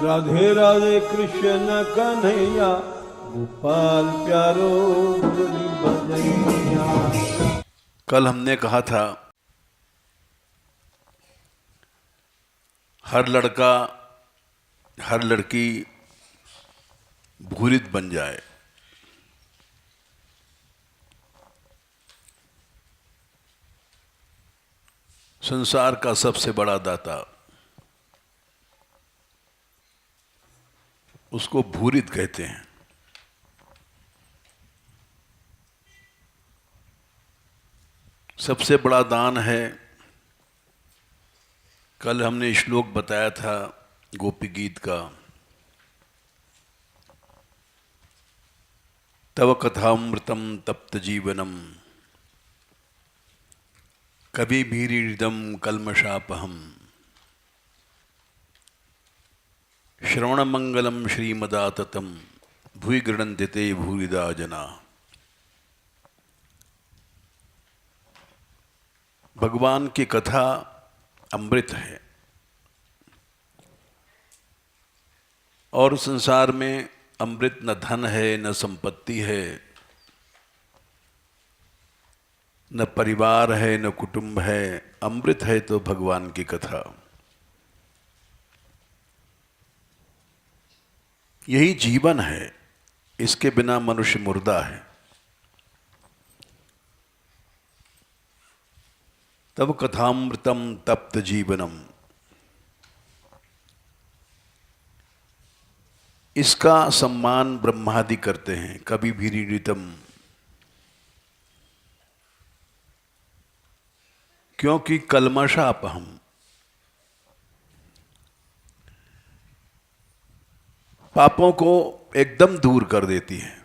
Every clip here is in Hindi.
राधे राधे कृष्ण कन्हैया, गोपाल प्यारो मुरली बजैया। कल हमने कहा था हर लड़का हर लड़की भूरित बन जाए। संसार का सबसे बड़ा दाता उसको भूरित कहते हैं। सबसे बड़ा दान है, कल हमने श्लोक बताया था गोपी गीत का, तव कथामृतम तप्त जीवनम कवि भीरिदम कल्मषापहम श्रवणमंगलम श्रीमदाततम भूय गृणन्ति ते भूरिदा जना। भगवान की कथा अमृत है और संसार में अमृत न धन है, न संपत्ति है, न परिवार है, न कुटुंब है। अमृत है तो भगवान की कथा। यही जीवन है, इसके बिना मनुष्य मुर्दा है। तब कथामृतम तप्त जीवनम, इसका सम्मान ब्रह्मादि करते हैं। कवि भीरितम, क्योंकि कल्मषापहम, पापों को एकदम दूर कर देती है।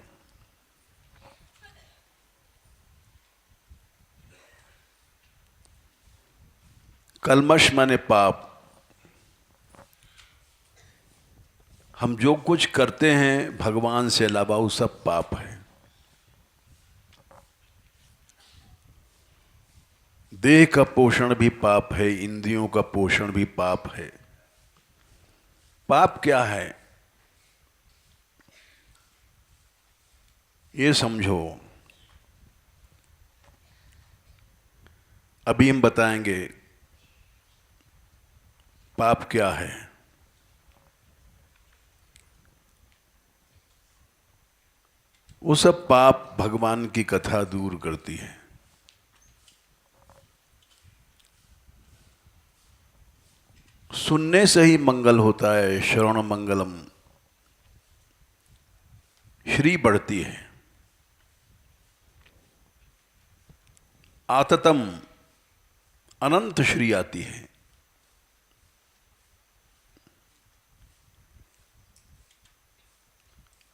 कल्मष माने पाप। हम जो कुछ करते हैं भगवान से अलावा वो सब पाप है। देह का पोषण भी पाप है, इंद्रियों का पोषण भी पाप है। पाप क्या है ये समझो। अभी हम बताएंगे पाप क्या है। वो सब पाप भगवान की कथा दूर करती है। सुनने से ही मंगल होता है। श्रवण मंगलम, श्री बढ़ती है। आततम, अनंत श्री आती है।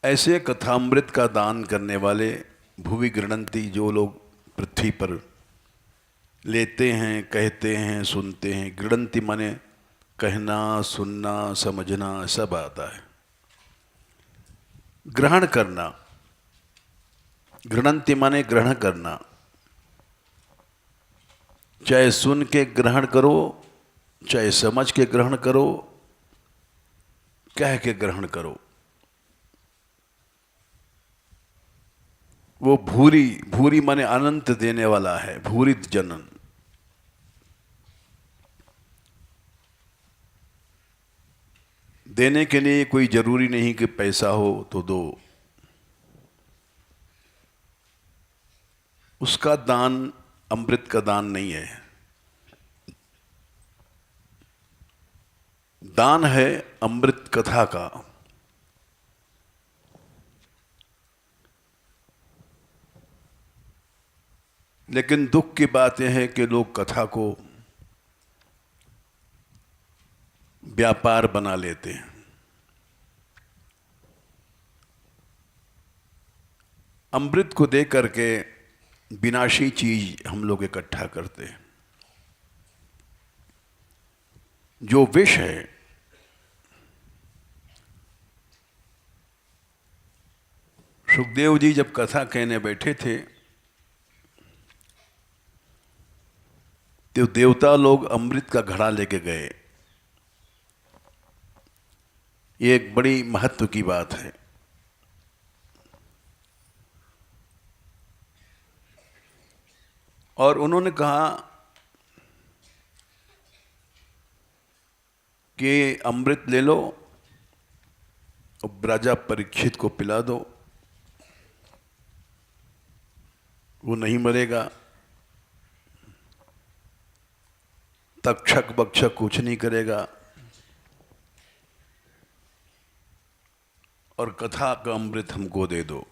ऐसे कथामृत का दान करने वाले भुवि गृणन्ति, जो लोग पृथ्वी पर लेते हैं, कहते हैं, सुनते हैं। गृणन्ति माने कहना, सुनना, समझना सब आता है। ग्रहण करना, गृणन्ति माने ग्रहण करना। चाहे सुन के ग्रहण करो, चाहे समझ के ग्रहण करो, कह के ग्रहण करो। वो भूरी, भूरी माने अनंत देने वाला है। भूरित जनन, देने के लिए कोई जरूरी नहीं कि पैसा हो तो दो। उसका दान अमृत का दान नहीं है। दान है अमृत कथा का। लेकिन दुख की बात यह है कि लोग कथा को व्यापार बना लेते हैं। अमृत को दे करके विनाशी चीज हम लोग इकट्ठा करते हैं। जो विष है, सुखदेव जी जब कथा कहने बैठे थे तो देवता लोग अमृत का घड़ा लेके गए। ये एक बड़ी महत्व की बात है। और उन्होंने कहा कि अमृत ले लो और राजा परीक्षित को पिला दो, वो नहीं मरेगा। तक्षक बक्षक कुछ नहीं करेगा, और कथा का अमृत हमको दे दो।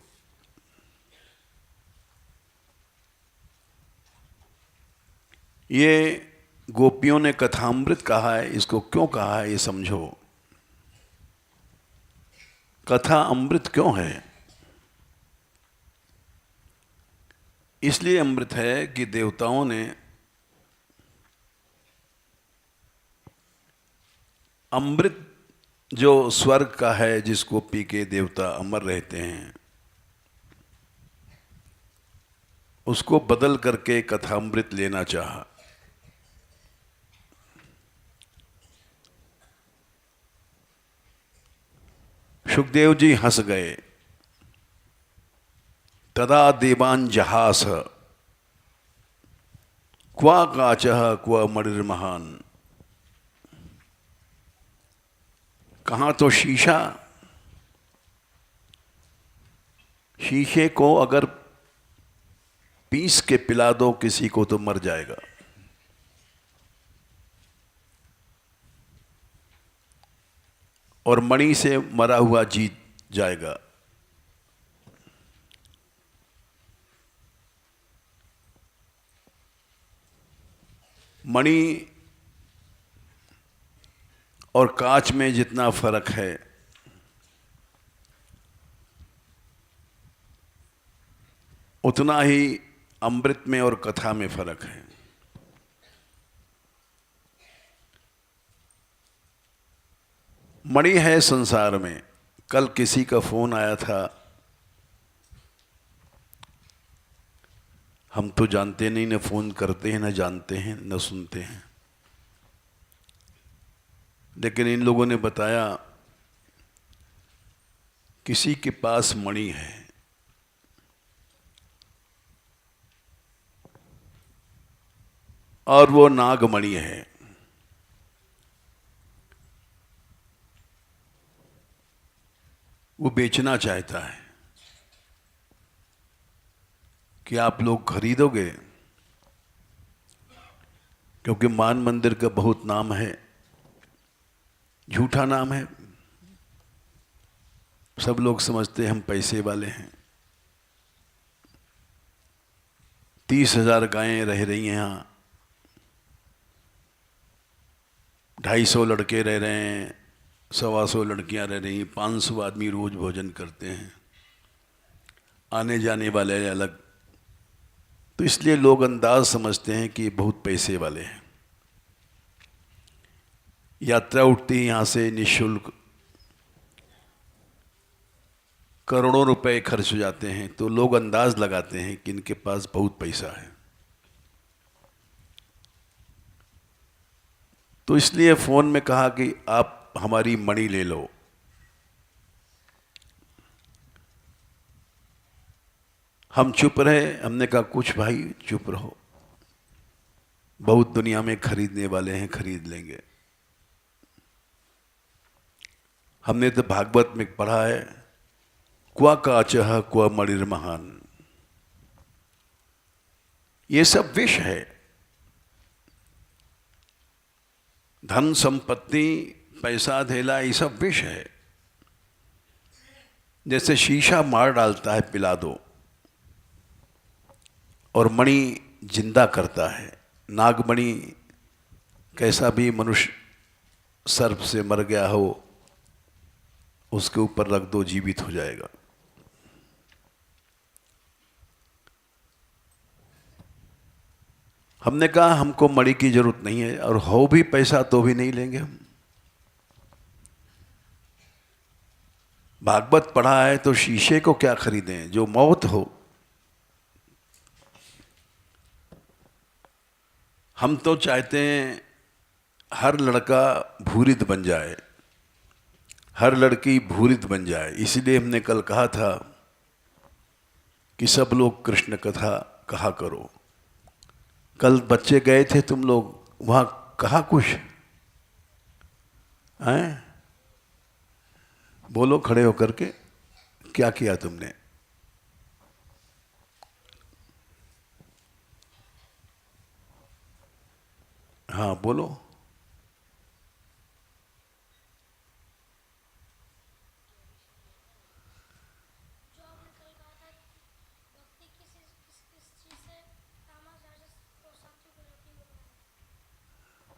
ये गोपियों ने कथामृत कहा है, इसको क्यों कहा है ये समझो। कथा अमृत क्यों है? इसलिए अमृत है कि देवताओं ने अमृत जो स्वर्ग का है, जिसको पी के देवता अमर रहते हैं, उसको बदल करके कथामृत लेना चाहा। सुखदेव जी हंस गए। तदा देवान जहास क्वा काचः क्वा मणिर्महान। कहाँ तो शीशा, शीशे को अगर पीस के पिला दो किसी को तो मर जाएगा, और मणि से मरा हुआ जीत जाएगा। मणि और कांच में जितना फर्क है, उतना ही अमृत में और कथा में फर्क है। मणि है संसार में। कल किसी का फोन आया था, हम तो जानते नहीं, न फोन करते हैं, न जानते हैं, न सुनते हैं, लेकिन इन लोगों ने बताया किसी के पास मणि है, और वो नागमणि है। वो बेचना चाहता है कि आप लोग खरीदोगे, क्योंकि मान मंदिर का बहुत नाम है, झूठा नाम है। सब लोग समझते हैं हम पैसे वाले हैं। 30,000 गायें रह रही हैं यहाँ, 250 लड़के रह रहे हैं, 125 लड़कियां रह रही हैं, 500 आदमी रोज भोजन करते हैं, आने जाने वाले अलग। तो इसलिए लोग अंदाज समझते हैं कि बहुत पैसे वाले हैं। यात्रा उठती है यहाँ से निःशुल्क, करोड़ों रुपए खर्च हो जाते हैं, तो लोग अंदाज लगाते हैं कि इनके पास बहुत पैसा है। तो इसलिए फोन में कहा कि आप हमारी मणि ले लो। हम चुप रहे। हमने कहा कुछ भाई चुप रहो, बहुत दुनिया में खरीदने वाले हैं, खरीद लेंगे। हमने तो भागवत में पढ़ा है, क्वा काचः क्वा मणिर्महान। ये सब विष है। धन संपत्ति, पैसा धेला, ये सब विष है। जैसे शीशा मार डालता है, पिला दो, और मणि जिंदा करता है। नागमणि कैसा भी मनुष्य सर्प से मर गया हो, उसके ऊपर रख दो, जीवित हो जाएगा। हमने कहा हमको मणि की जरूरत नहीं है, और हो भी पैसा तो भी नहीं लेंगे हम। भागवत पढ़ा है तो शीशे को क्या खरीदें, जो मौत हो। हम तो चाहते हैं हर लड़का भूरित बन जाए, हर लड़की भूरित बन जाए। इसीलिए हमने कल कहा था कि सब लोग कृष्ण कथा कहा करो। कल बच्चे गए थे तुम लोग वहां, कहा कुछ हैं? बोलो खड़े होकर के, क्या किया तुमने? हाँ बोलो।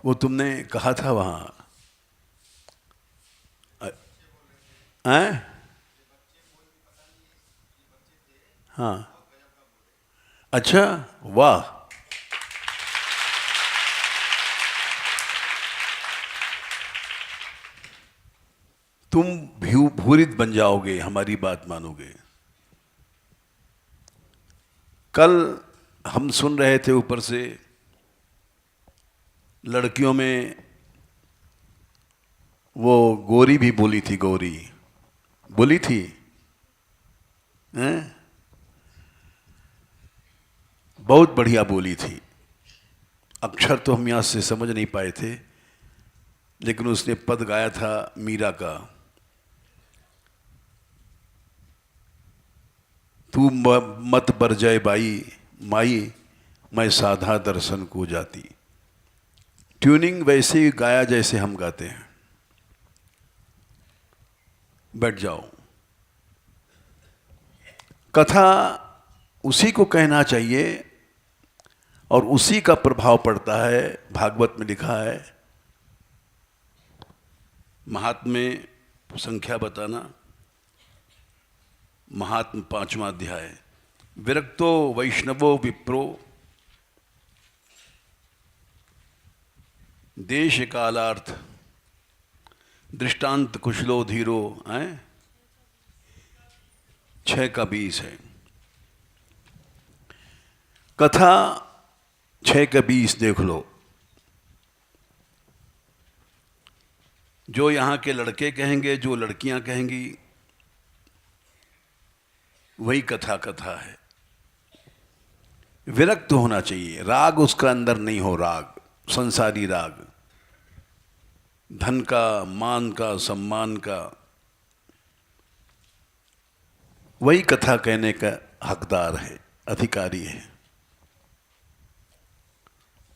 वो तुमने कहा था वहां, हैं? हाँ, अच्छा, वाह। तुम भूरित बन जाओगे, हमारी बात मानोगे। कल हम सुन रहे थे ऊपर से, लड़कियों में वो गौरी भी बोली थी, गौरी बोली थी, हैं? बहुत बढ़िया बोली थी। अक्षर तो हम यहाँ से समझ नहीं पाए थे, लेकिन उसने पद गाया था मीरा का, तू मत बर जाए बाई माई, मैं साधा दर्शन को जाती। ट्यूनिंग वैसे ही गाया जैसे हम गाते हैं। बैठ जाओ। कथा उसी को कहना चाहिए और उसी का प्रभाव पड़ता है। भागवत में लिखा है, महात्म्य संख्या बताना, महात्म 5वां अध्याय, विरक्तो वैष्णवो विप्रो देश कालार्थ दृष्टांत कुशलो धीरो, हैं? 6 का 20 है। कथा 6 का 20 देख लो। जो यहाँ के लड़के कहेंगे, जो लड़कियां कहेंगी, वही कथा कथा है। विरक्त होना चाहिए, राग उसका अंदर नहीं हो, राग संसारी राग, धन का, मान का, सम्मान का, वही कथा कहने का हकदार है, अधिकारी है।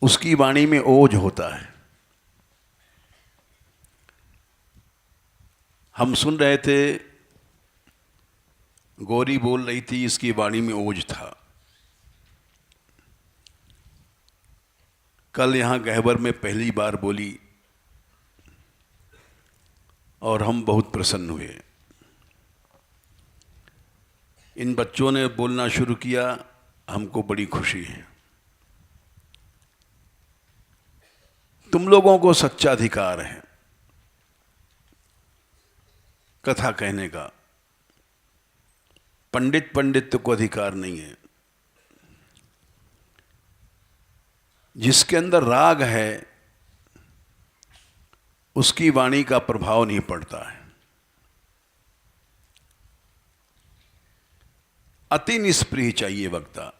उसकी वाणी में ओज होता है। हम सुन रहे थे, गौरी बोल रही थी, इसकी वाणी में ओज था। कल यहाँ गहबर में पहली बार बोली और हम बहुत प्रसन्न हुए। इन बच्चों ने बोलना शुरू किया, हमको बड़ी खुशी है। तुम लोगों को सच्चा अधिकार है कथा कहने का, पंडित को अधिकार नहीं है। जिसके अंदर राग है उसकी वाणी का प्रभाव नहीं पड़ता है। अति निष्प्रिय चाहिए वक्ता।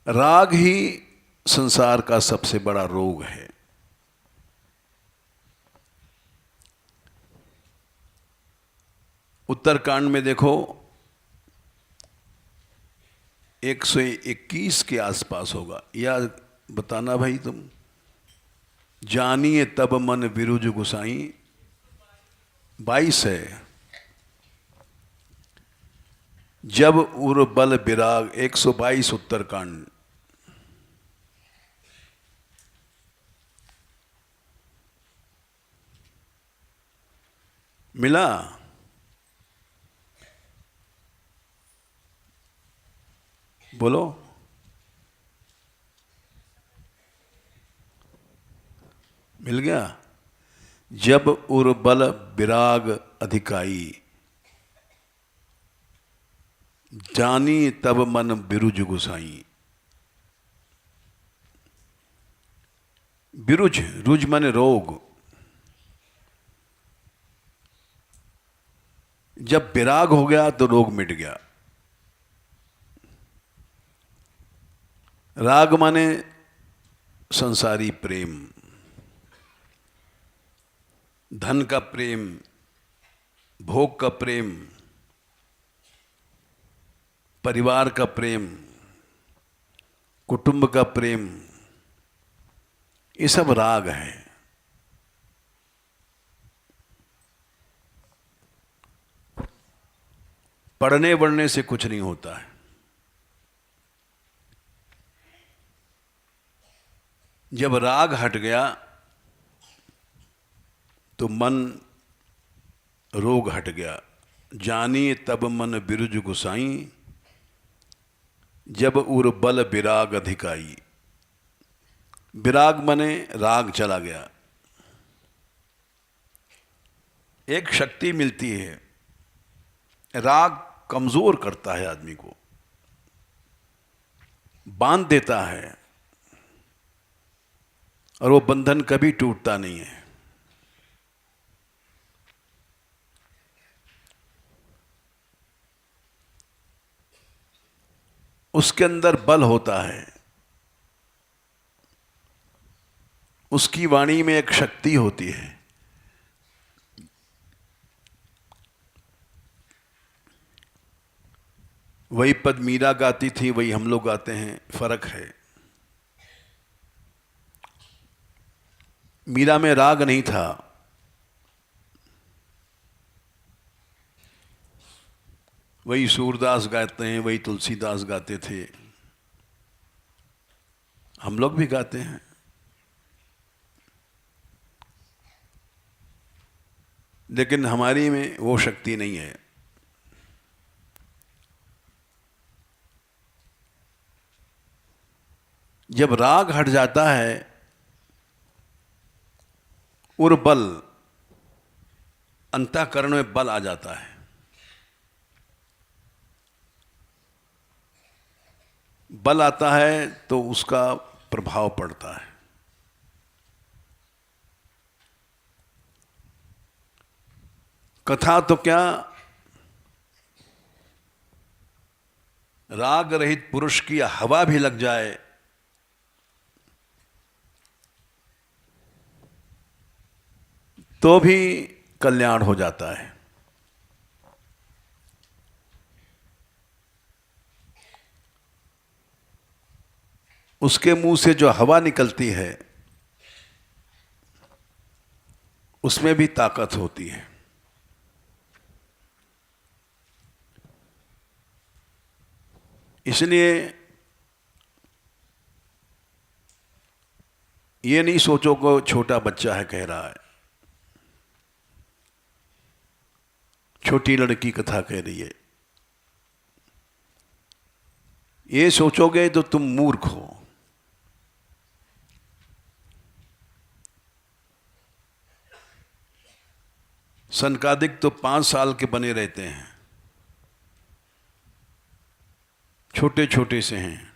राग ही संसार का सबसे बड़ा रोग है। उत्तरकांड में देखो, 121 के आसपास होगा, या बताना भाई तुम। जानिए तब मन विरुज गुसाई, 22 है। जब उर बल विराग, 122 उत्तरकांड। मिला? बोलो। मिल गया? जब उर बल विराग अधिकाई, जानी तब मन बिरुज गुसाई। विरुज, रुज माने रोग। जब विराग हो गया तो रोग मिट गया। राग माने संसारी प्रेम, धन का प्रेम, भोग का प्रेम, परिवार का प्रेम, कुटुंब का प्रेम, ये सब राग है। पढ़ने बढ़ने से कुछ नहीं होता है। जब राग हट गया तो मन रोग हट गया। जानी तब मन बिरुज गुसाई, जब उर बल विराग अधिकाई। विराग मने राग चला गया। एक शक्ति मिलती है। राग कमजोर करता है आदमी को, बांध देता है, और वो बंधन कभी टूटता नहीं है। उसके अंदर बल होता है, उसकी वाणी में एक शक्ति होती है। वही पद मीरा गाती थी, वही हम लोग गाते हैं, फर्क है। मीरा में राग नहीं था, वही सूरदास गाते हैं, वही तुलसीदास गाते थे, हम लोग भी गाते हैं। लेकिन हमारी में वो शक्ति नहीं है। जब राग हट जाता है, उर बल, अंतःकरण में बल आ जाता है। बल आता है तो उसका प्रभाव पड़ता है। कथा तो क्या, राग रहित पुरुष की हवा भी लग जाए तो भी कल्याण हो जाता है। उसके मुंह से जो हवा निकलती है उसमें भी ताकत होती है। इसलिए ये नहीं सोचो को छोटा बच्चा है कह रहा है, छोटी लड़की कथा कह रही है, ये सोचोगे तो तुम मूर्ख हो। सनकादिक तो 5 साल के बने रहते हैं, छोटे छोटे से हैं,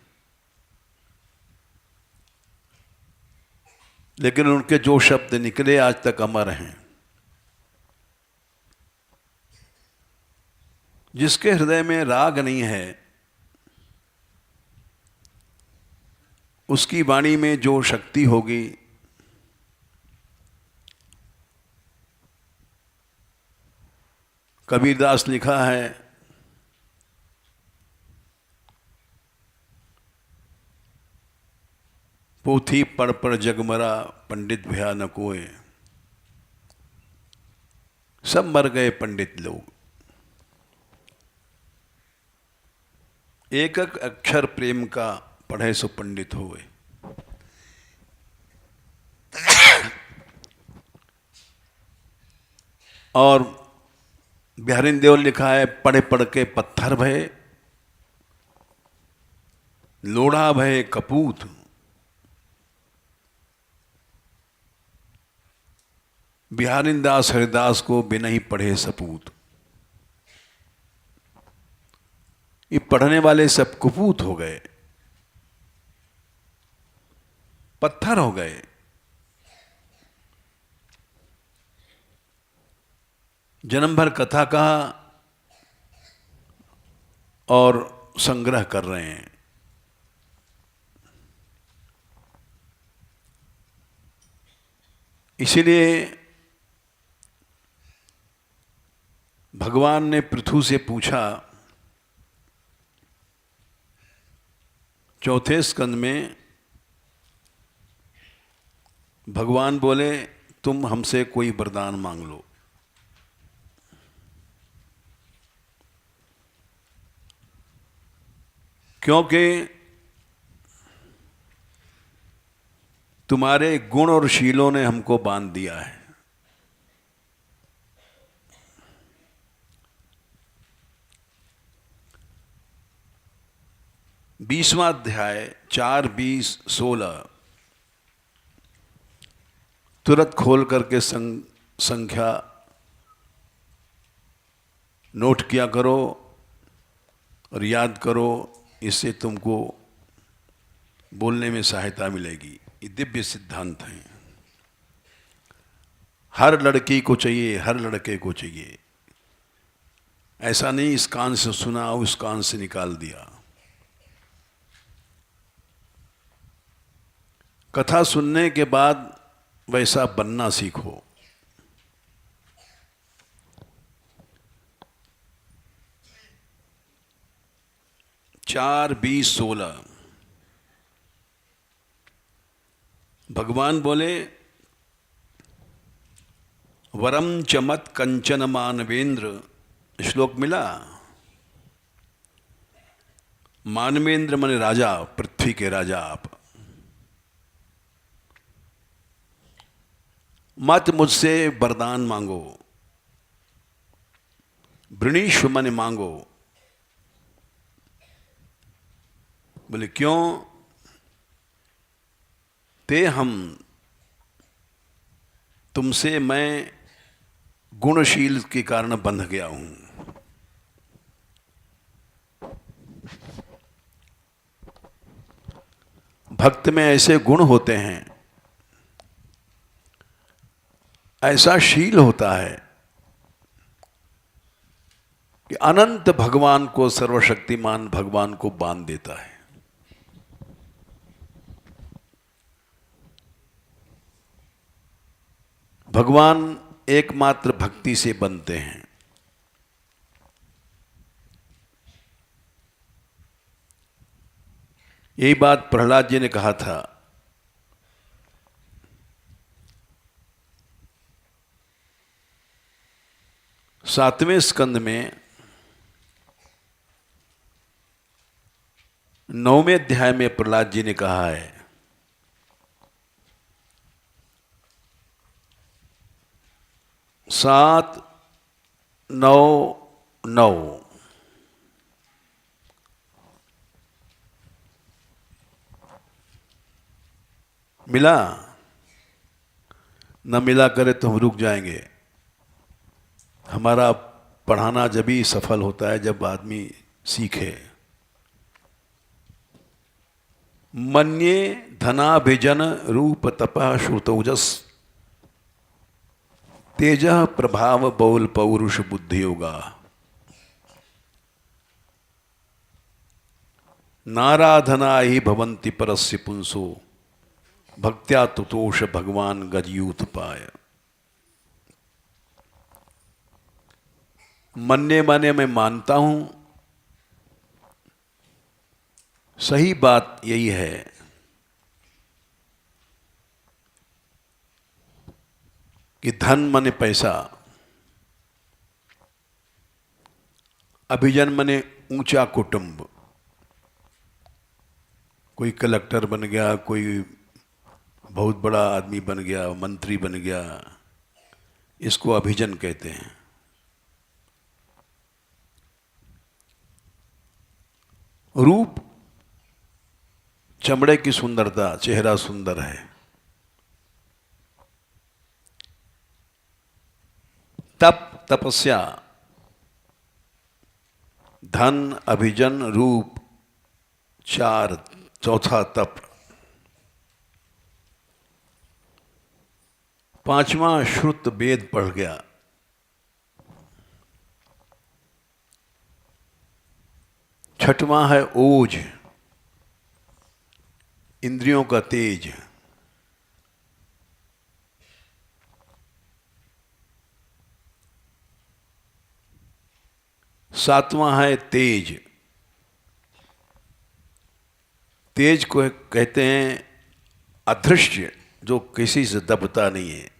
लेकिन उनके जो शब्द निकले आज तक अमर हैं। जिसके हृदय में राग नहीं है, उसकी वाणी में जो शक्ति होगी, कबीरदास लिखा है, पोथी पढ़ पढ़ जगमरा, पंडित भया न कोय। सब मर गए पंडित लोग, एक एक अक्षर प्रेम का पढ़े सो पंडित हुए। और बिहारी देव लिखा है, पढ़े पढ़ के पत्थर भय, लोढ़ा भय कपूत। बिहारी दास हरिदास को बिना ही पढ़े सपूत। ये पढ़ने वाले सब कुपूत हो गए, पत्थर हो गए। जन्म भर कथा कहा और संग्रह कर रहे हैं। इसीलिए भगवान ने पृथु से पूछा, चौथे स्कंद में भगवान बोले तुम हमसे कोई वरदान मांग लो। क्योंकि तुम्हारे गुण और शीलों ने हमको बांध दिया है। बीसवां अध्याय 4:20-16 तुरंत खोल करके संख्या नोट किया करो और याद करो, इससे तुमको बोलने में सहायता मिलेगी। ये दिव्य सिद्धांत हैं, हर लड़की को चाहिए, हर लड़के को चाहिए। ऐसा नहीं इस कान से सुना उस कान से निकाल दिया। कथा सुनने के बाद वैसा बनना सीखो। चार 20-16 भगवान बोले, वरम चमत कंचन मानवेंद्र। श्लोक मिला। मानवेंद्र माने राजा, पृथ्वी के राजा आप। मत मुझसे वरदान मांगो। वृणीश्व माने मांगो। बोले क्यों? ते हम, तुमसे मैं गुणशील के कारण बंध गया हूं। भक्त में ऐसे गुण होते हैं, ऐसा शील होता है कि अनंत भगवान को, सर्वशक्तिमान भगवान को बांध देता है। भगवान एकमात्र भक्ति से बनते हैं। यही बात प्रहलाद जी ने कहा था। सातवें स्कंद में 9वें अध्याय में प्रहलाद जी ने कहा है, 7-9-9 मिला? न मिला करे तो हम रुक जाएंगे। हमारा पढ़ाना जब भी सफल होता है जब आदमी सीखे। मन्ये धनाभिजन रूप तपः श्रुतौजस तेजः प्रभाव बहुल पौरुष बुद्धि योगा। नाराधना ही भवन्ति परस्य पुंसो भक्त्या तुतोष भगवान गजयूथ पाय। मन्ने माने मैं मानता हूं, सही बात यही है कि धन माने पैसा, अभिजन माने ऊंचा कुटुंब। कोई कलेक्टर बन गया, कोई बहुत बड़ा आदमी बन गया, मंत्री बन गया, इसको अभिजन कहते हैं। रूप, चमड़े की सुंदरता, चेहरा सुंदर है। तप, तपस्या, धन, अभिजन, रूप, चार, चौथा तप। पांचवा श्रुत वेद पढ़ गया। छठवां है ओज, इंद्रियों का तेज। सातवां है तेज। तेज को कहते हैं अदृश्य, जो किसी से दबता नहीं है।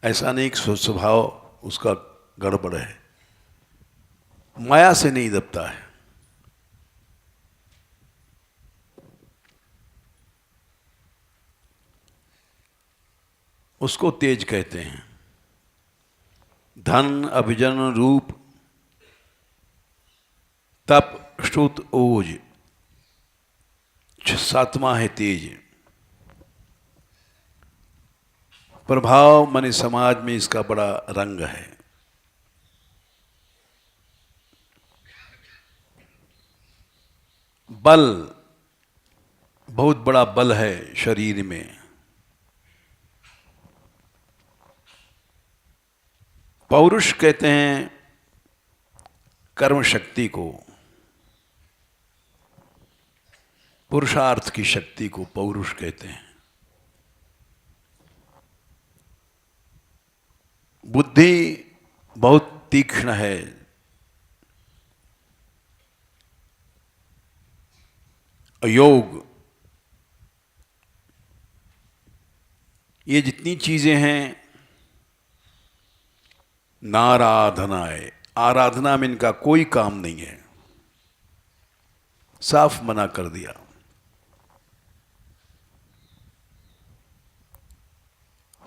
ऐसा नहीं कि स्वभाव उसका गड़बड़ है, माया से नहीं दबता है। उसको तेज कहते हैं। धन, अभिजन, रूप, तप, श्रुत, ओज, सातवां है तेज। प्रभाव माने समाज में इसका बड़ा रंग है। बल, बहुत बड़ा बल है शरीर में। पौरुष कहते हैं कर्म शक्ति को, पुरुषार्थ की शक्ति को पौरुष कहते हैं। बुद्धि बहुत तीक्ष्ण है। योग, ये जितनी चीजें हैं नाराधना है। आराधना में इनका कोई काम नहीं है, साफ मना कर दिया।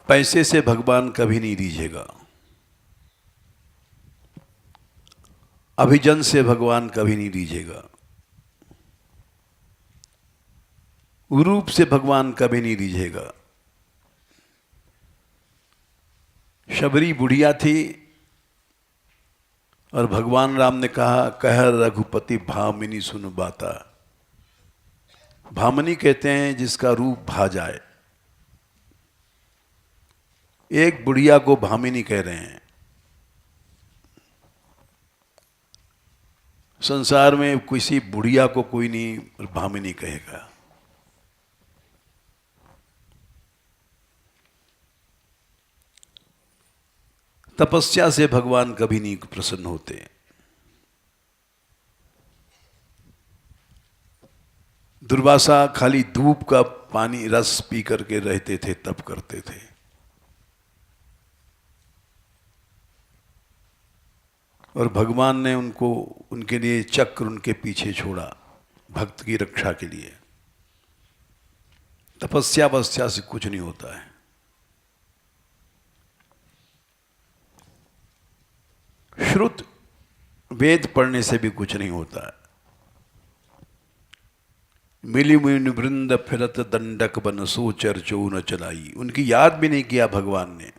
पैसे से भगवान कभी नहीं रीझेगा, अभिजन से भगवान कभी नहीं रीझेगा, रूप से भगवान कभी नहीं रीझेगा। शबरी बुढ़िया थी और भगवान राम ने कहा, कह रघुपति भामिनी सुन बाता। भामिनी कहते हैं जिसका रूप भा जाए। एक बुढ़िया को भामिनी कह रहे हैं। संसार में किसी बुढ़िया को कोई नहीं भामिनी कहेगा। तपस्या से भगवान कभी नहीं प्रसन्न होते। दुर्वासा खाली धूप का पानी रस पी करके रहते थे, तप करते थे। और भगवान ने उनको, उनके लिए चक्र उनके पीछे छोड़ा, भक्त की रक्षा के लिए। तपस्या वस्या से कुछ नहीं होता है। श्रुत, वेद पढ़ने से भी कुछ नहीं होता है। मिली मुनि वृंद फिरत दंडक बन सो चर्चो न चलाई। उनकी याद भी नहीं किया भगवान ने।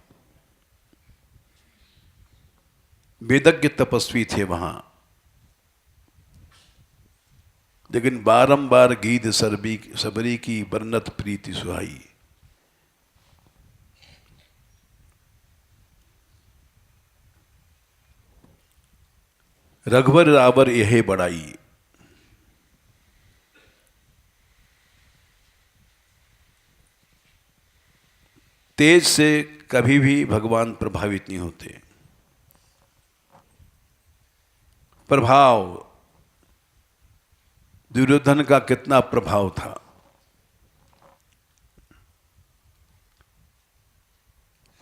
वेदज्ञ तपस्वी थे वहां, लेकिन बारंबार गीत सबरी की वर्णत प्रीति सुहाई। रघुवर रावर यह बड़ाई। तेज से कभी भी भगवान प्रभावित नहीं होते। प्रभाव, दुर्योधन का कितना प्रभाव था।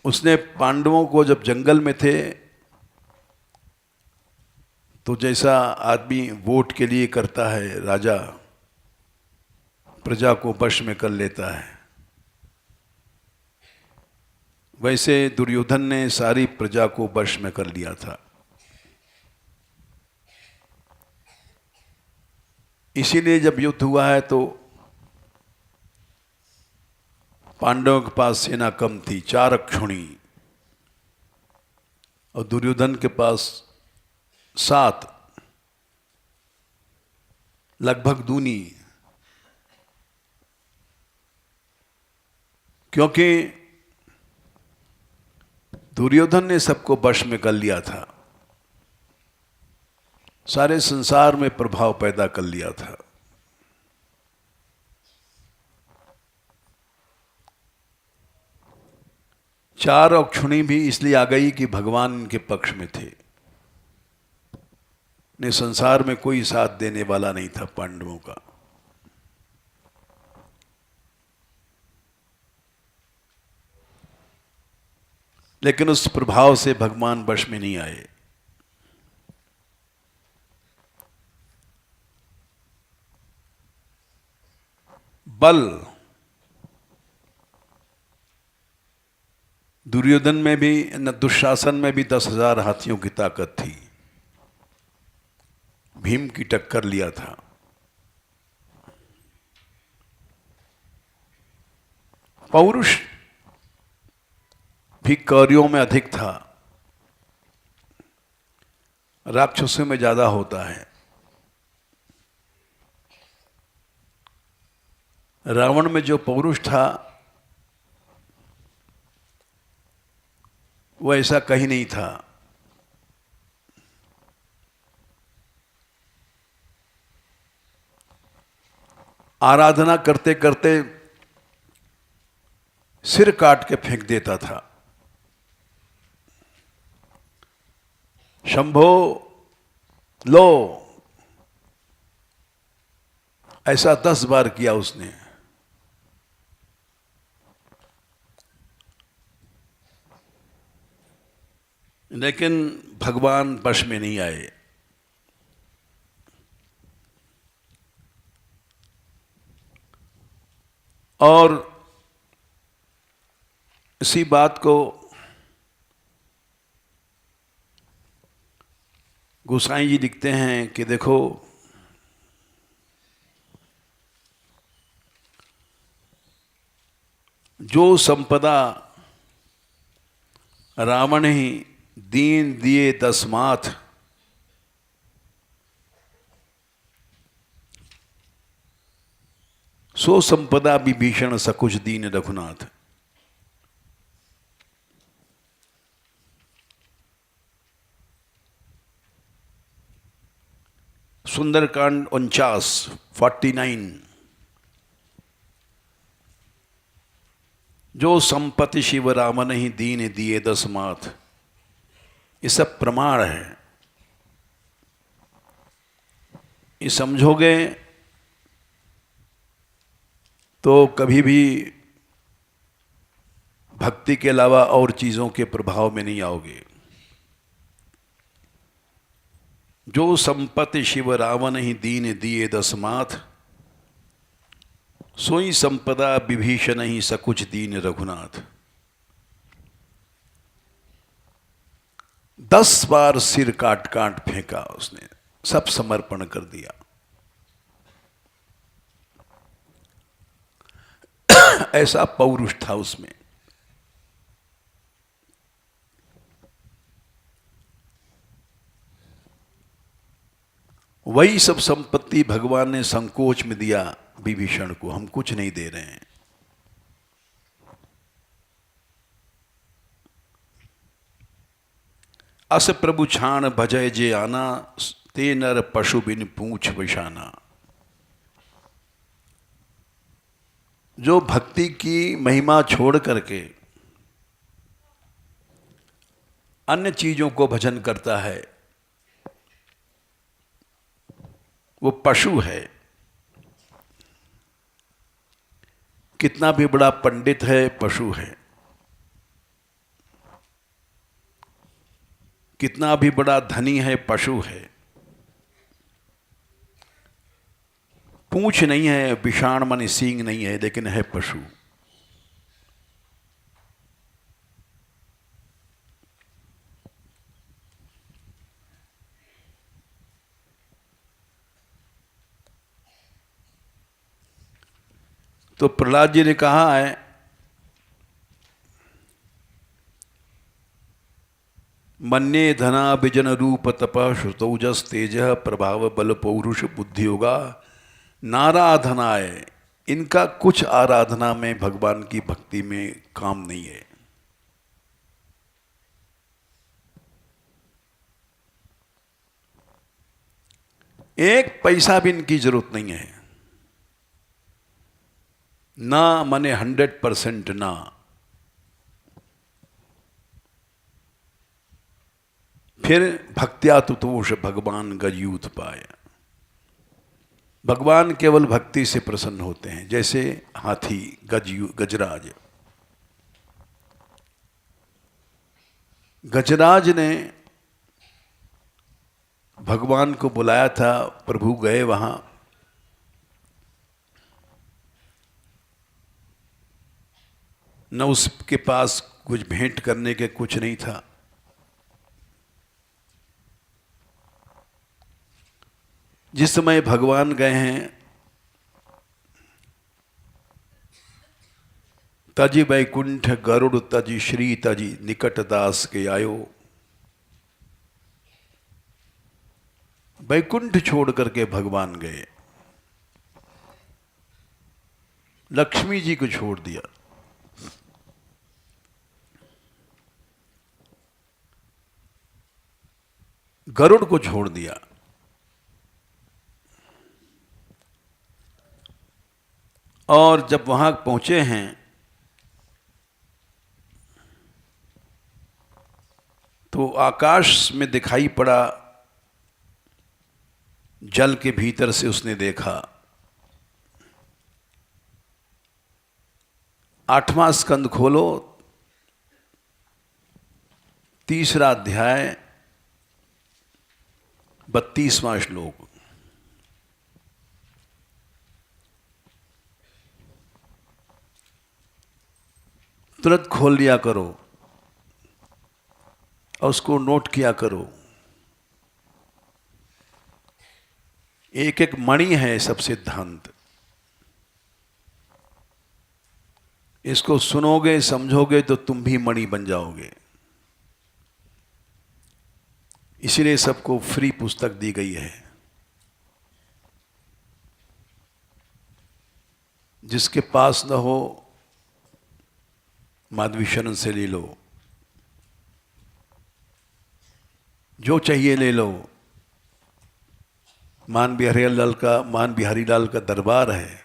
उसने पांडवों को, जब जंगल में थे तो जैसा आदमी वोट के लिए करता है, राजा प्रजा को वश में कर लेता है, वैसे दुर्योधन ने सारी प्रजा को वश में कर लिया था। इसीलिए जब युद्ध हुआ है तो पांडवों के पास सेना कम थी, 4 अक्षुणी, और दुर्योधन के पास 7, लगभग दूनी। क्योंकि दुर्योधन ने सबको वश में कर लिया था। सारे संसार में प्रभाव पैदा कर लिया था। चार अक्षुणी भी इसलिए आ गई कि भगवान इनके पक्ष में थे। ने संसार में कोई साथ देने वाला नहीं था पांडवों का। लेकिन उस प्रभाव से भगवान वश में नहीं आए। बल दुर्योधन में भी न दुशासन में भी 10,000 हाथियों की ताकत थी। भीम की टक्कर लिया था। पौरुष भी कौरवों में अधिक था, राक्षसों में ज्यादा होता है। रावण में जो पौरुष था वो ऐसा कहीं नहीं था। आराधना करते करते सिर काट के फेंक देता था। शंभो लो, ऐसा 10 बार किया उसने। लेकिन भगवान वश में नहीं आए। और इसी बात को गोसाई जी लिखते हैं कि देखो, जो संपदा रावण ही दीन दिए 10 माथ, सो संपदा विभीषण सकुच दीन रघुनाथ। सुंदरकांड 49 जो संपत्ति शिव रामन ही दीन दिए 10 माथ, ये सब प्रमाण है। ये समझोगे तो कभी भी भक्ति के अलावा और चीजों के प्रभाव में नहीं आओगे। जो संपत्ति शिव रावण ही दीन दिए 10 माथ, सोई संपदा विभीषण ही सकुच दीन रघुनाथ। 10 बार सिर काट काट फेंका उसने, सब समर्पण कर दिया। ऐसा पौरुष था उसमें। वही सब संपत्ति भगवान ने संकोच में दिया विभीषण को। हम कुछ नहीं दे रहे हैं। अस प्रभु छाण भजय जे आना, ते नर पशु बिन पूछ विशाना। जो भक्ति की महिमा छोड़ करके अन्य चीजों को भजन करता है, वो पशु है। कितना भी बड़ा पंडित है, पशु है। कितना भी बड़ा धनी है, पशु है। पूंछ नहीं है, विषाण मन सींग नहीं है, लेकिन है पशु। तो प्रहलाद जी ने कहा है, मन्ये धना विजन रूप तप श्रुतौजस तेज प्रभाव बल पौरुष बुद्धि होगा नाराधनाय। इनका कुछ आराधना में, भगवान की भक्ति में काम नहीं है। एक पैसा भी इनकी जरूरत नहीं है, ना माने 100% ना। फिर भक्त्या तुतोष भगवान गजयूत पाया। भगवान केवल भक्ति से प्रसन्न होते हैं, जैसे हाथी गजराज। गजराज ने भगवान को बुलाया था, प्रभु गए वहां, न उसके पास कुछ भेंट करने के कुछ नहीं था। जिस समय भगवान गए हैं, तजी वैकुंठ गरुड़ तजी श्री तजी निकट दास के आयो। वैकुंठ छोड़ करके भगवान गए, लक्ष्मी जी को छोड़ दिया, गरुड़ को छोड़ दिया, और जब वहां पहुंचे हैं तो आकाश में दिखाई पड़ा, जल के भीतर से उसने देखा। 8वां स्कंद खोलो, 3रा अध्याय 32वां श्लोक। तुरंत खोल लिया करो और उसको नोट किया करो। एक एक मणि है सब सिद्धांत। इसको सुनोगे समझोगे तो तुम भी मणि बन जाओगे। इसीलिए सबको फ्री पुस्तक दी गई है। जिसके पास न हो माधवी शरण से ले लो, जो चाहिए ले लो। मान बिहारी लाल का दरबार है,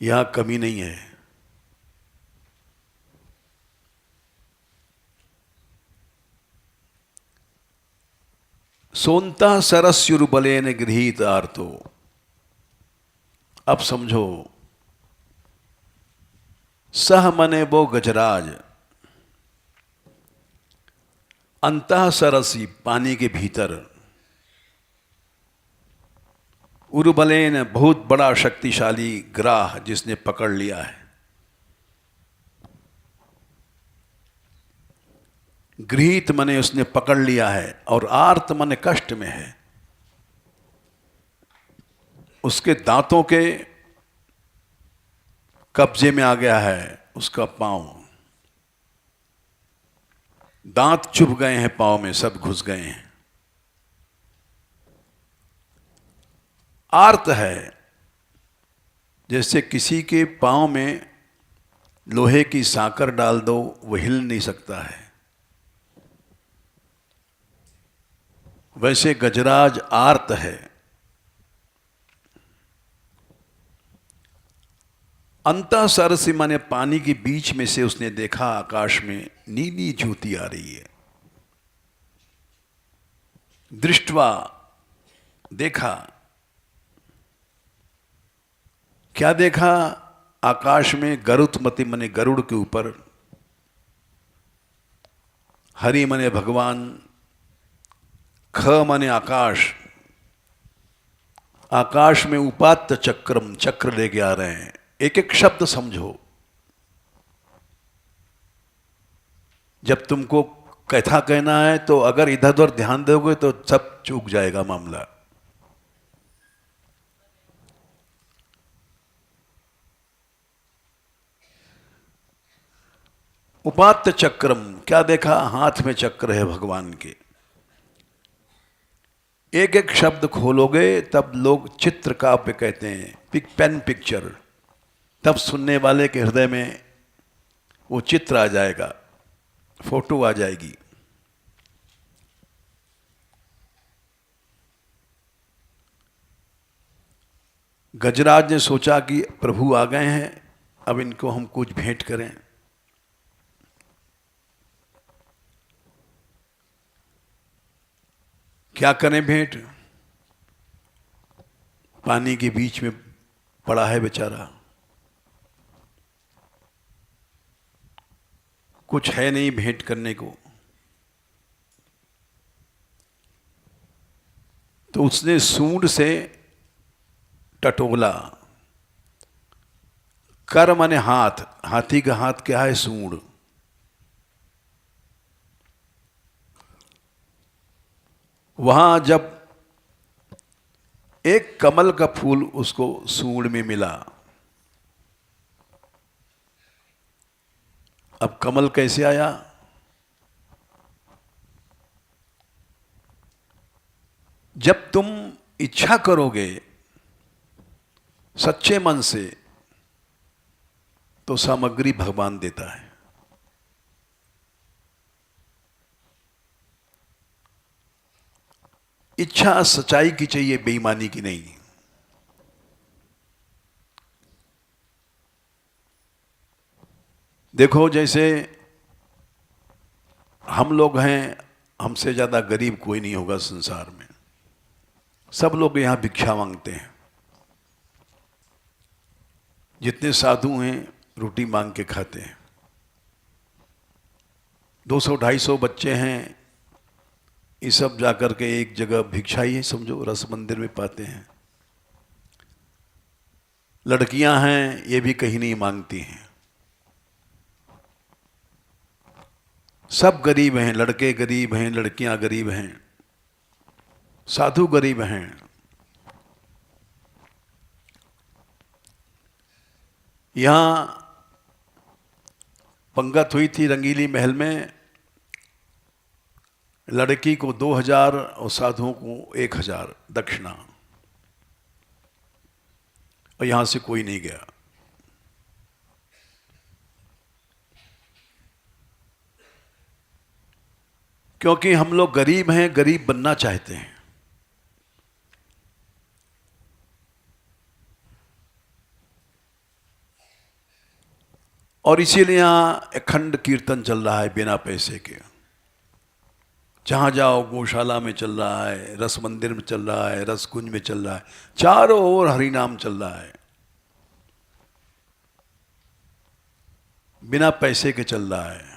यहां कमी नहीं है। सोनता सरस्युरुबलेन गृहीत आर्तो। अब समझो, सह मने वो गजराज, अंतः सरसी पानी के भीतर, उर्बलेन बहुत बड़ा शक्तिशाली ग्राह जिसने पकड़ लिया है। गृहीत मने उसने पकड़ लिया है, और आर्त मने कष्ट में है। उसके दांतों के कब्जे में आ गया है उसका पांव। दांत चुभ गए हैं पांव में, सब घुस गए हैं। आर्त है, जैसे किसी के पांव में लोहे की सांकर डाल दो, वो हिल नहीं सकता है। वैसे गजराज आर्त है। अंतः सरसी माने पानी के बीच में से उसने देखा, आकाश में नीली ज्योति आ रही है। दृष्टवा देखा, क्या देखा? आकाश में गरुत्मति मने गरुड़ के ऊपर, हरि मने भगवान, ख मने आकाश, आकाश में उपात्त चक्रम, चक्र लेके आ रहे हैं। एक एक शब्द समझो। जब तुमको कथा कहना है तो अगर इधर उधर ध्यान दोगे तो सब चूक जाएगा मामला। उपात्त चक्रम, क्या देखा? हाथ में चक्र है भगवान के। एक एक शब्द खोलोगे तब लोग चित्र काव्य कहते हैं, पेन पिक्चर, तब सुनने वाले के हृदय में वो चित्र आ जाएगा, फोटो आ जाएगी। गजराज ने सोचा कि प्रभु आ गए हैं, अब इनको हम कुछ भेंट करें। क्या करें भेंट? पानी के बीच में पड़ा है बेचारा, कुछ है नहीं भेंट करने को। तो उसने सूंड से टटोला। कर माने हाथ, हाथी का हाथ क्या है? सूंड। वहां जब एक कमल का फूल उसको सूंड में मिला। अब कमल कैसे आया? जब तुम इच्छा करोगे सच्चे मन से तो सामग्री भगवान देता है। इच्छा सच्चाई की चाहिए, बेईमानी की नहीं। देखो जैसे हम लोग हैं, हमसे ज्यादा गरीब कोई नहीं होगा संसार में। सब लोग यहां भिक्षा मांगते हैं। जितने साधु हैं रोटी मांग के खाते हैं। 200-250 बच्चे हैं, ये सब जाकर के एक जगह भिक्षा ही समझो रस मंदिर में पाते हैं। लड़कियां हैं, ये भी कहीं नहीं मांगती हैं। सब गरीब हैं, लड़के गरीब हैं, लड़कियां गरीब हैं, साधु गरीब हैं। यहां पंगत हुई थी रंगीली महल में। लड़की को 2000 और साधुओं को 1000 दक्षिणा, और यहां से कोई नहीं गया। क्योंकि हम लोग गरीब हैं, गरीब बनना चाहते हैं। और इसीलिए यहां अखंड कीर्तन चल रहा है बिना पैसे के। जहां जाओ गौशाला में चल रहा है, रस मंदिर में चल रहा है, रस कुंज में चल रहा है, चारों ओर हरिनाम चल रहा है, बिना पैसे के चल रहा है।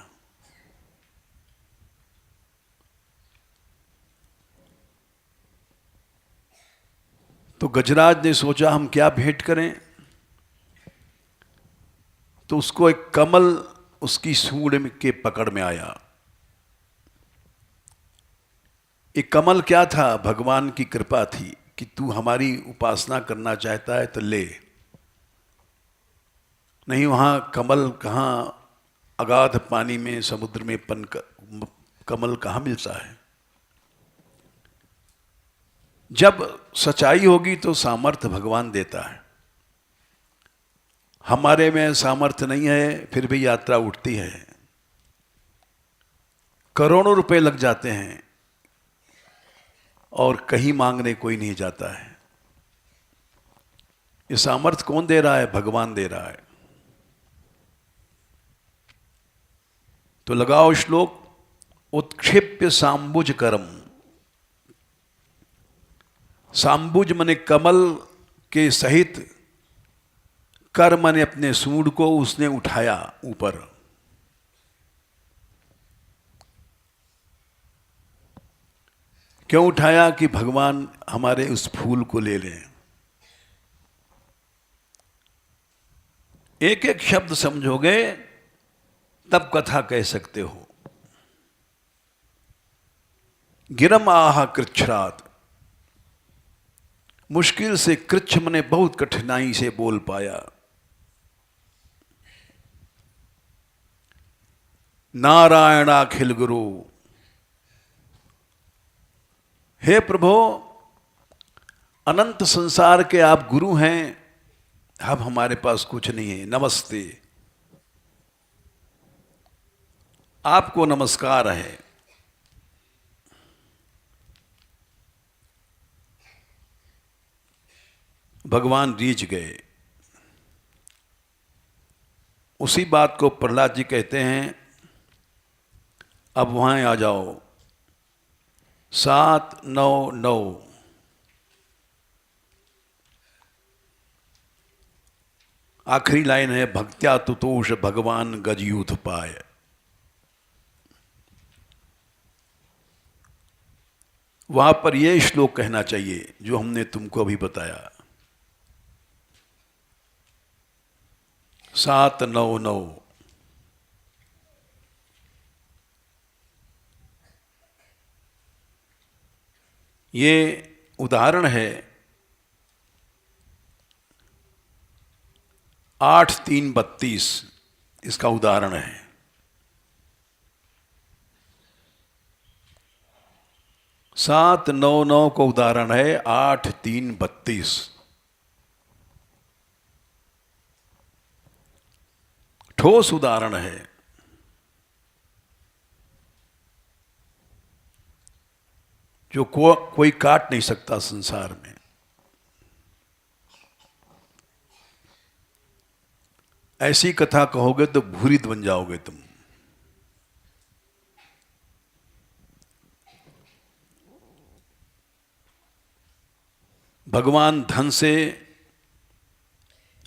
तो गजराज ने सोचा हम क्या भेंट करें। तो उसको एक कमल उसकी सूंड के पकड़ में आया। एक कमल क्या था? भगवान की कृपा थी कि तू हमारी उपासना करना चाहता है तो ले। नहीं वहां कमल कहां, अगाध पानी में समुद्र में कमल कहां मिलता है। जब सच्चाई होगी तो सामर्थ्य भगवान देता है। हमारे में सामर्थ्य नहीं है, फिर भी यात्रा उठती है। करोड़ों रुपए लग जाते हैं और कहीं मांगने कोई नहीं जाता है। ये सामर्थ्य कौन दे रहा है? भगवान दे रहा है। तो लगाओ श्लोक, उत्क्षिप्य सांबुज करम। सांबुज मने कमल के सहित, कर मने अपने सूंड को उसने उठाया ऊपर। क्यों उठाया? कि भगवान हमारे उस फूल को ले लें। एक एक शब्द समझोगे तब कथा कह सकते हो। गिरम आह कृच्छ्रात, मुश्किल से कृच्छ मने बहुत कठिनाई से बोल पाया। नारायणाखिल गुरु, हे प्रभु अनंत संसार के आप गुरु हैं, अब हमारे पास कुछ नहीं है। नमस्ते, आपको नमस्कार है। भगवान रीझ गए। उसी बात को प्रहलाद जी कहते हैं, अब वहां आ जाओ। 799 आखिरी लाइन है, भक्त्या तुतोष भगवान गजयूथ पाय। वहां पर यह श्लोक कहना चाहिए जो हमने तुमको अभी बताया। 799 ये उदाहरण है 8332, इसका उदाहरण है। 799 को उदाहरण है 8332। ठोस उदाहरण है। जो कोई काट नहीं सकता संसार में। ऐसी कथा कहोगे तो भूरित बन जाओगे तुम। भगवान धन से,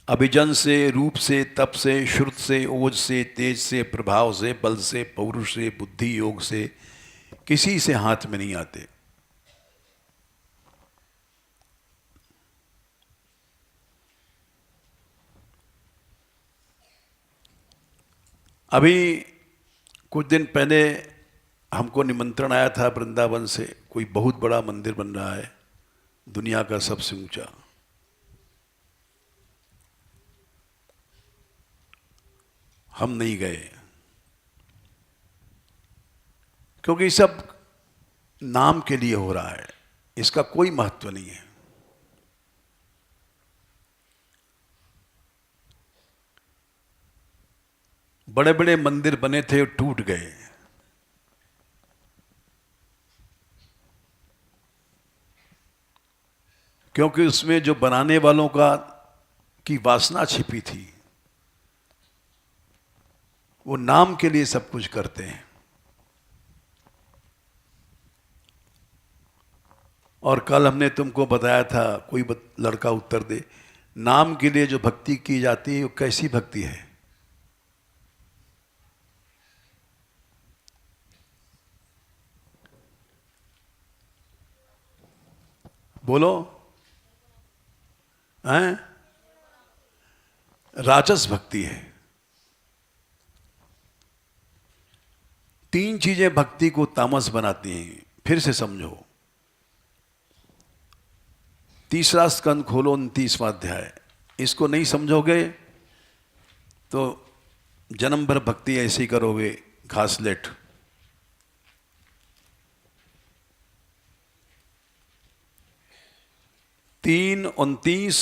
अभिजन से, रूप से, तप से, श्रुत से, ओज से, तेज से, प्रभाव से, बल से, पौरुष से, बुद्धि योग से किसी से हाथ में नहीं आते। अभी कुछ दिन पहले हमको निमंत्रण आया था वृंदावन से, कोई बहुत बड़ा मंदिर बन रहा है, दुनिया का सबसे ऊंचा। हम नहीं गए क्योंकि सब नाम के लिए हो रहा है, इसका कोई महत्व नहीं है। बड़े बड़े मंदिर बने थे, टूट गए। क्योंकि उसमें जो बनाने वालों की वासना छिपी थी। वो नाम के लिए सब कुछ करते हैं। और कल हमने तुमको बताया था, कोई लड़का उत्तर दे, नाम के लिए जो भक्ति की जाती है वो कैसी भक्ति है? बोलो। हैं? राजस भक्ति है। तीन चीजें भक्ति को तामस बनाती हैं। फिर से समझो। तीसरा स्कंद खोलो, 29वां अध्याय। इसको नहीं समझोगे तो जन्म भर भक्ति ऐसी करोगे, घासलेट। तीन 29,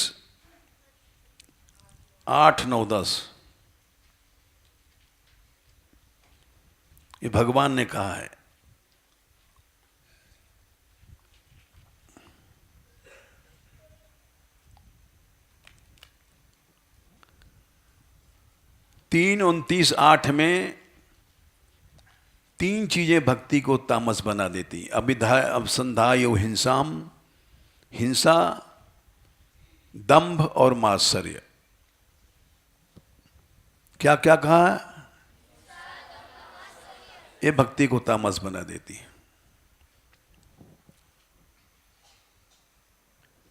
8, 9, 10 ये भगवान ने कहा है। तीन 29, 8 में तीन चीजें भक्ति को तामस बना देती। अभिसंधाय हिंसाम, हिंसा, दंभ और मात्सर्य। क्या क्या कहा? ये भक्ति को तामस बना देती है।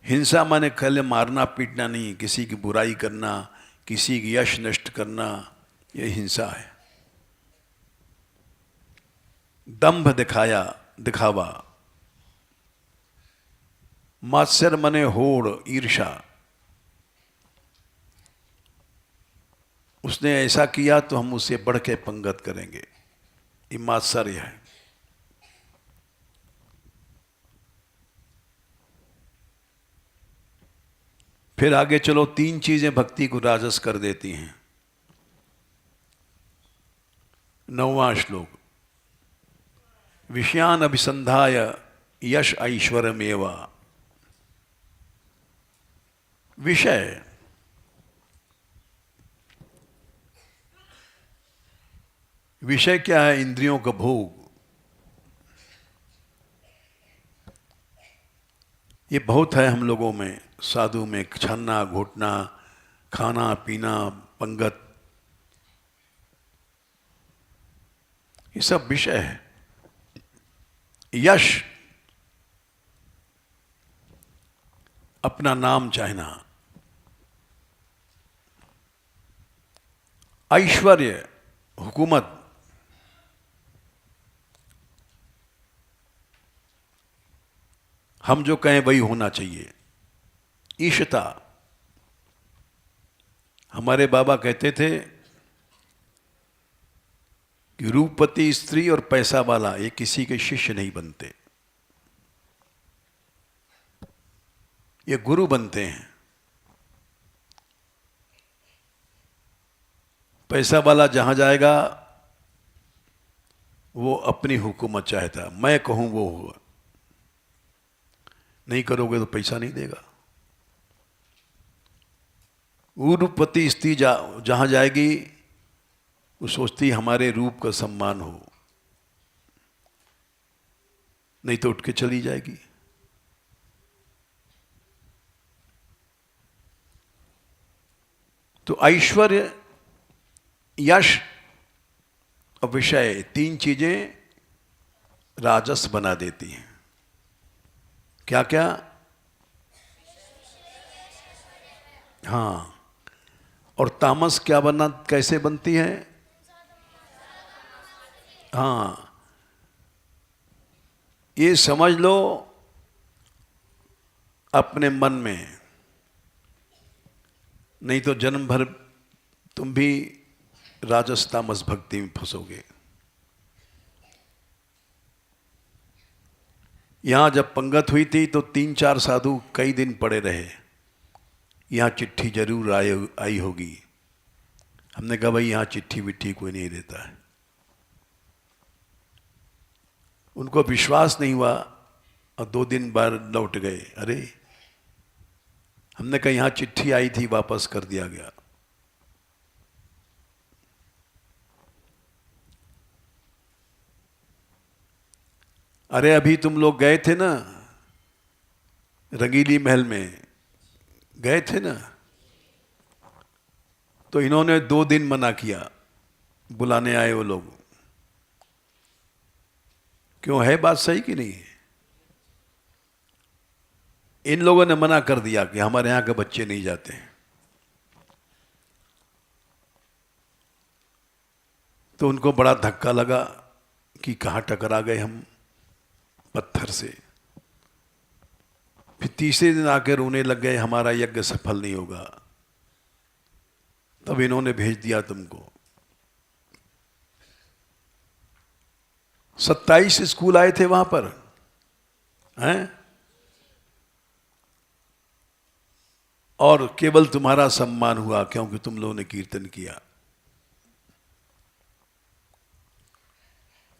हिंसा माने खाली मारना पीटना नहीं, किसी की बुराई करना, किसी की यश नष्ट करना, यह हिंसा है। दंभ दिखावा। मात्सर्य माने होड़, ईर्षा। उसने ऐसा किया तो हम उससे बढ़ के पंगत करेंगे, ये मात्सर्य है। फिर आगे चलो, तीन चीजें भक्ति को राजस कर देती हैं। 9वां श्लोक। विषयान अभिसंधाय यश ऐश्वर्यमेवा। विषय, विषय क्या है? इंद्रियों का भोग। ये बहुत है हम लोगों में, साधु में, छन्ना घोटना, खाना पीना, पंगत, ये सब विषय है। यश, अपना नाम चाहना। ऐश्वर्य, हुकूमत। हम जो कहें वही होना चाहिए। ईशता, हमारे बाबा कहते थे कि रूपवती स्त्री और पैसा वाला ये किसी के शिष्य नहीं बनते, ये गुरु बनते हैं। पैसा वाला जहां जाएगा वो अपनी हुकूमत चाहता, मैं कहूं वो होगा, नहीं करोगे तो पैसा नहीं देगा। रूपवती स्त्री जहां जाएगी वो सोचती हमारे रूप का सम्मान हो, नहीं तो उठ के चली जाएगी। तो ऐश्वर्य, यश और विषय, तीन चीजें राजस बना देती हैं। क्या क्या? हाँ। और तामस क्या बनना, कैसे बनती है? हाँ, ये समझ लो अपने मन में, नहीं तो जन्म भर तुम भी राजस तामस भक्ति में फंसोगे। यहां जब पंगत हुई थी तो 3-4 साधु कई दिन पड़े रहे। यहां चिट्ठी जरूर आई होगी। हमने कहा भाई यहां चिट्ठी विट्ठी कोई नहीं देता है। उनको विश्वास नहीं हुआ और 2 दिन बाद लौट गए। अरे, हमने कहा यहां चिट्ठी आई थी, वापस कर दिया गया। अरे अभी तुम लोग गए थे ना रंगीली महल में, गए थे ना, तो इन्होंने 2 दिन मना किया, बुलाने आए वो लोग। क्यों, है बात सही कि नहीं? इन लोगों ने मना कर दिया कि हमारे यहां के बच्चे नहीं जाते हैं। तो उनको बड़ा धक्का लगा कि कहां टकरा गए हम पत्थर से। फिर तीसरे दिन आकर रोने लग गए, हमारा यज्ञ सफल नहीं होगा। तब इन्होंने भेज दिया तुमको। 27 स्कूल आए थे वहां पर, हैं? और केवल तुम्हारा सम्मान हुआ क्योंकि तुम लोगों ने कीर्तन किया,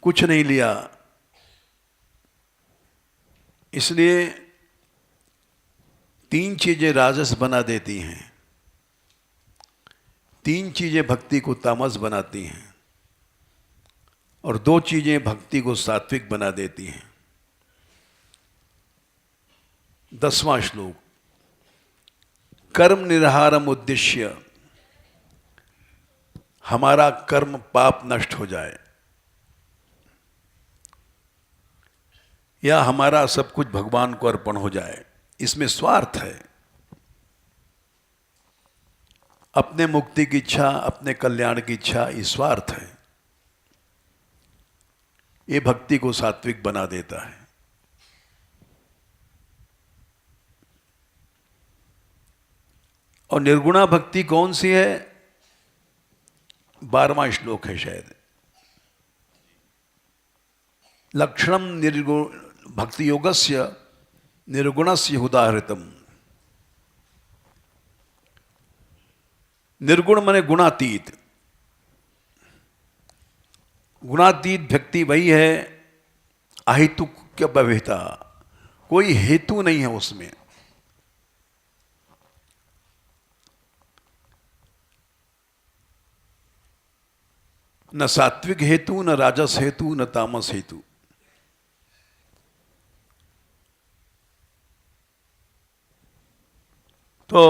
कुछ नहीं लिया। इसलिए 3 चीजें राजस बना देती हैं, 3 चीजें भक्ति को तामस बनाती हैं, और 2 चीजें भक्ति को सात्विक बना देती हैं। 10वां श्लोक, कर्म निरहारम उद्देश्य, हमारा कर्म पाप नष्ट हो जाए, या हमारा सब कुछ भगवान को अर्पण हो जाए। इसमें स्वार्थ है, अपने मुक्ति की इच्छा, अपने कल्याण की इच्छा, ये स्वार्थ है। ये भक्ति को सात्विक बना देता है। और निर्गुणा भक्ति कौन सी है? 12वां श्लोक है शायद। लक्षणम निर्गुण भक्ति योगस्य निर्गुणस्य उदाहृतम। निर्गुण माने गुणातीत। गुणातीत भक्ति वही है अहेतुक व्यवहिता, कोई हेतु नहीं है उसमें। न सात्विक हेतु, न राजस हेतु, न तामस हेतु। तो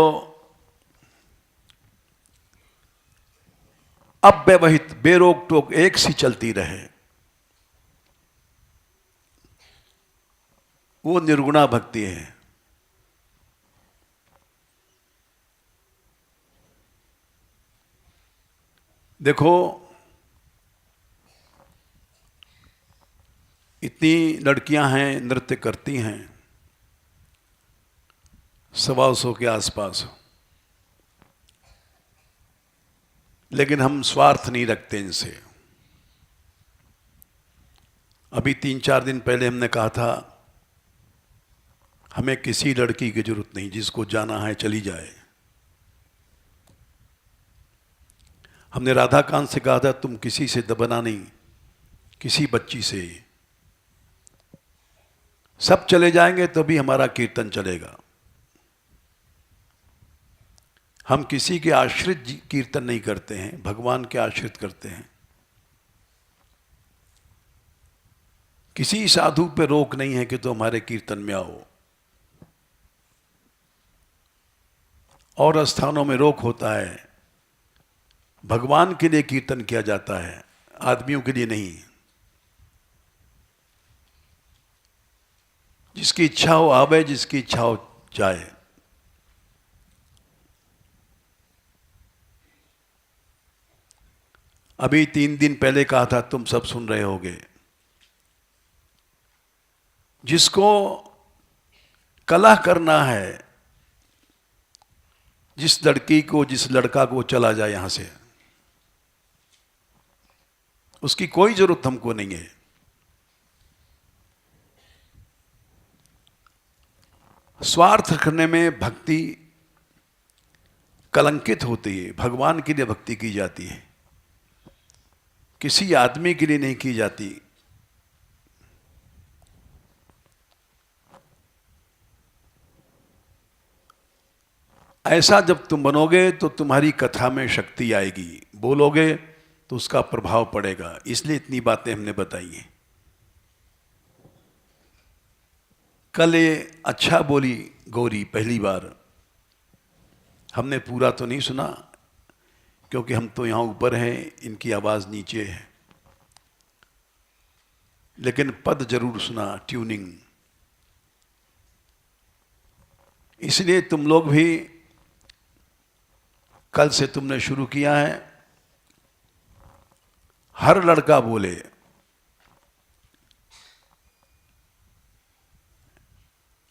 अव्यवहित बेरोक टोक एक सी चलती रहे, वो निर्गुणा भक्ति है। देखो, इतनी लड़कियां हैं, नृत्य करती हैं, 125 के आसपास, लेकिन हम स्वार्थ नहीं रखते इनसे। अभी 3-4 दिन पहले हमने कहा था, हमें किसी लड़की की जरूरत नहीं, जिसको जाना है चली जाए। हमने राधाकांत से कहा था, तुम किसी से दबना नहीं, किसी बच्ची से, सब चले जाएंगे तो भी हमारा कीर्तन चलेगा। हम किसी के आश्रित कीर्तन नहीं करते हैं, भगवान के आश्रित करते हैं। किसी साधु पे रोक नहीं है कि तो हमारे कीर्तन में आओ। और स्थानों में रोक होता है, भगवान के लिए कीर्तन किया जाता है, आदमियों के लिए नहीं। जिसकी इच्छा हो आवे, जिसकी इच्छा हो जाए। अभी 3 दिन पहले कहा था, तुम सब सुन रहे होगे, जिसको कलह करना है, जिस लड़की को, जिस लड़का को चला जाए यहां से, उसकी कोई जरूरत हमको नहीं है। स्वार्थ करने में भक्ति कलंकित होती है। भगवान के लिए भक्ति की जाती है, किसी आदमी के लिए नहीं की जाती। ऐसा जब तुम बनोगे तो तुम्हारी कथा में शक्ति आएगी, बोलोगे तो उसका प्रभाव पड़ेगा। इसलिए इतनी बातें हमने बताई हैं। कल ये अच्छा बोली गौरी, पहली बार। हमने पूरा तो नहीं सुना, क्योंकि हम तो यहाँ ऊपर हैं, इनकी आवाज़ नीचे है, लेकिन पद जरूर सुना, ट्यूनिंग। इसलिए तुम लोग भी, कल से तुमने शुरू किया है, हर लड़का बोले,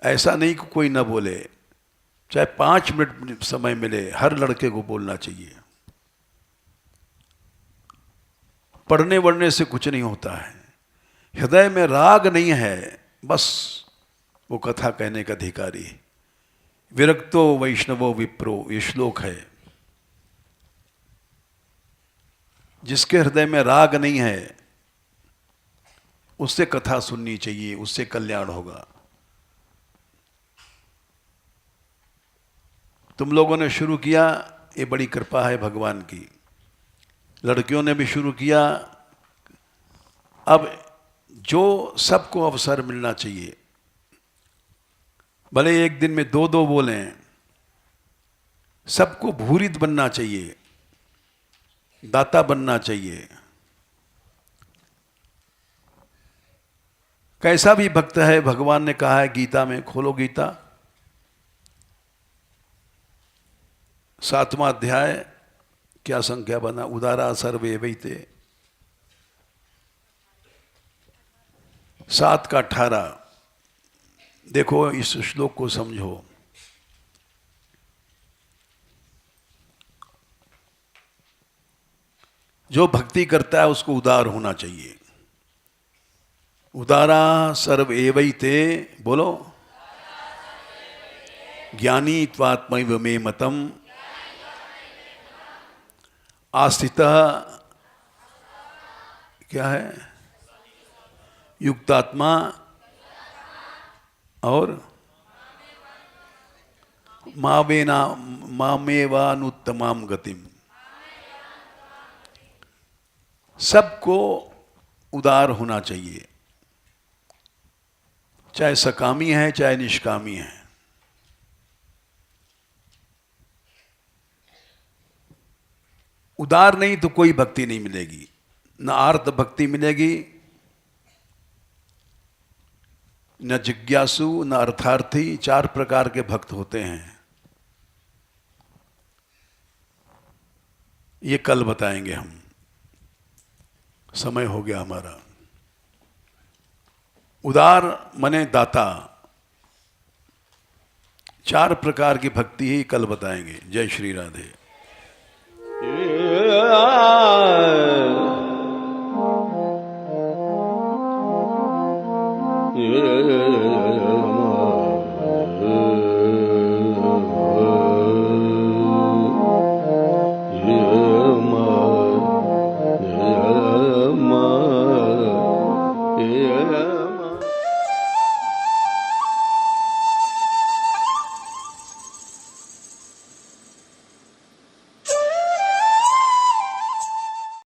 ऐसा नहीं कि कोई ना बोले, चाहे 5 मिनट समय मिले, हर लड़के को बोलना चाहिए। पढ़ने वढ़ने से कुछ नहीं होता है। हृदय में राग नहीं है, बस वो कथा कहने का अधिकारी। विरक्तो वैष्णवो विप्रो, ये श्लोक है। जिसके हृदय में राग नहीं है, उससे कथा सुननी चाहिए, उससे कल्याण होगा। तुम लोगों ने शुरू किया, ये बड़ी कृपा है भगवान की। लड़कियों ने भी शुरू किया। अब जो सबको अवसर मिलना चाहिए, भले एक दिन में 2-2 बोलें, सबको भूरित बनना चाहिए, दाता बनना चाहिए। कैसा भी भक्त है, भगवान ने कहा है गीता में, खोलो गीता 7वां अध्याय, क्या संख्या बना, उदारा सर्वे वैते, 7 का 18। देखो, इस श्लोक को समझो। जो भक्ति करता है उसको उदार होना चाहिए। उदारा सर्व एवैते, बोलो, ज्ञानी त्वात्मैव मे मतम, आस्थितः, क्या है, युक्तात्मा, और मामेवानुत्तमाम गतिम। सबको उदार होना चाहिए, चाहे सकामी है चाहे निष्कामी है। उदार नहीं तो कोई भक्ति नहीं मिलेगी, न आर्त भक्ति मिलेगी, न जिज्ञासु, न अर्थार्थी। 4 प्रकार के भक्त होते हैं, ये कल बताएंगे हम, समय हो गया हमारा। उदार मने दाता, 4 प्रकार की भक्ति ही कल बताएंगे। जय श्री राधे। Yeah.